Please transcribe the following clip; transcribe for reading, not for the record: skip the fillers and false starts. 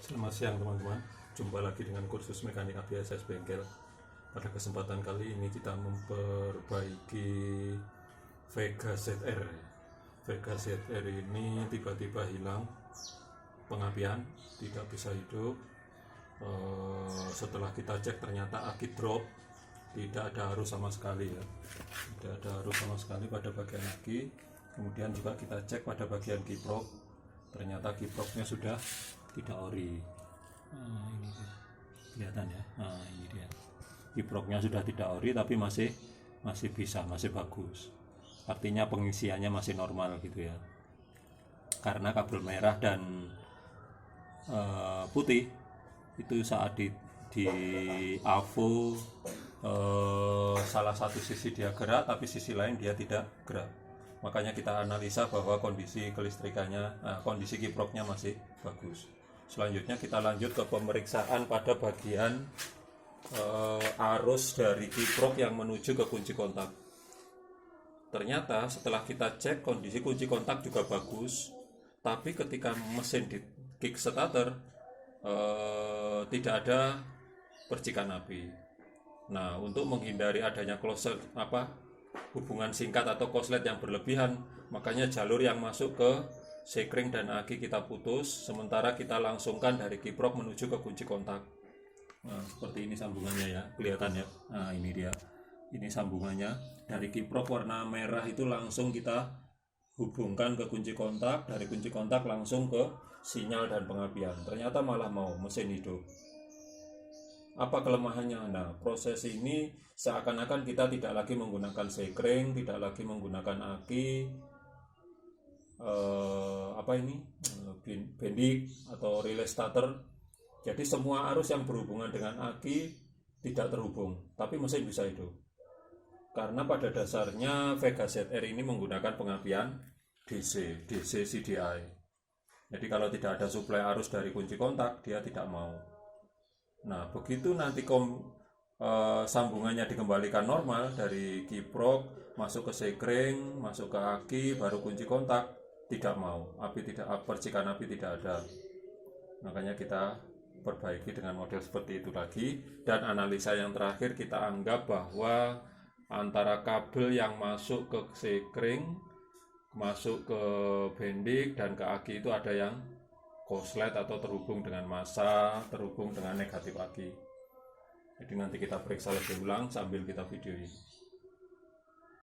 Selamat siang teman-teman, jumpa lagi dengan kursus mekanik ABSS bengkel. Pada kesempatan kali ini kita memperbaiki Vega ZR. Vega ZR ini tiba-tiba hilang pengapian, tidak bisa hidup. Setelah kita cek ternyata aki drop, tidak ada arus sama sekali ya, tidak ada arus sama sekali pada bagian aki. Kemudian juga kita cek pada bagian kiprok, ternyata kiproknya sudah tidak ori. Ini dia, kelihatan ya. Ini dia, kiproknya sudah tidak ori tapi masih bisa, masih bagus. Artinya pengisiannya masih normal gitu ya. Karena kabel merah dan putih itu saat di AVO, salah satu sisi dia gerak tapi sisi lain dia tidak gerak. Makanya kita analisa bahwa kondisi kelistrikannya, kondisi kiproknya masih bagus. Selanjutnya kita lanjut ke pemeriksaan pada bagian arus dari kiprok yang menuju ke kunci kontak. Ternyata setelah kita cek kondisi kunci kontak juga bagus, tapi ketika mesin di kick starter tidak ada percikan api. Nah, untuk menghindari adanya hubungan singkat atau koslet yang berlebihan, makanya jalur yang masuk ke sekring dan aki kita putus, sementara kita langsungkan dari kiprok menuju ke kunci kontak. Nah, seperti ini sambungannya ya, kelihatan ya. Nah, ini dia, ini sambungannya dari kiprok warna merah itu langsung kita hubungkan ke kunci kontak, dari kunci kontak langsung ke sinyal dan pengapian. Ternyata malah mau mesin hidup. Apa kelemahannya? Nah, proses ini seakan-akan kita tidak lagi menggunakan sekring, tidak lagi menggunakan aki, bendik atau relay starter. Jadi semua arus yang berhubungan dengan aki tidak terhubung, tapi mesin bisa hidup. Karena pada dasarnya Vega ZR ini menggunakan pengapian DC CDI. Jadi kalau tidak ada suplai arus dari kunci kontak, dia tidak mau. Nah, begitu nanti sambungannya dikembalikan normal dari kiprok masuk ke sekring, masuk ke aki, baru kunci kontak, tidak mau, percikan api tidak ada. Makanya kita perbaiki dengan model seperti itu lagi. Dan analisa yang terakhir kita anggap bahwa antara kabel yang masuk ke sekring, masuk ke bendik dan ke aki itu ada yang koslet atau terhubung dengan massa, terhubung dengan negatif aki. Jadi nanti kita periksa lebih ulang sambil kita videoin.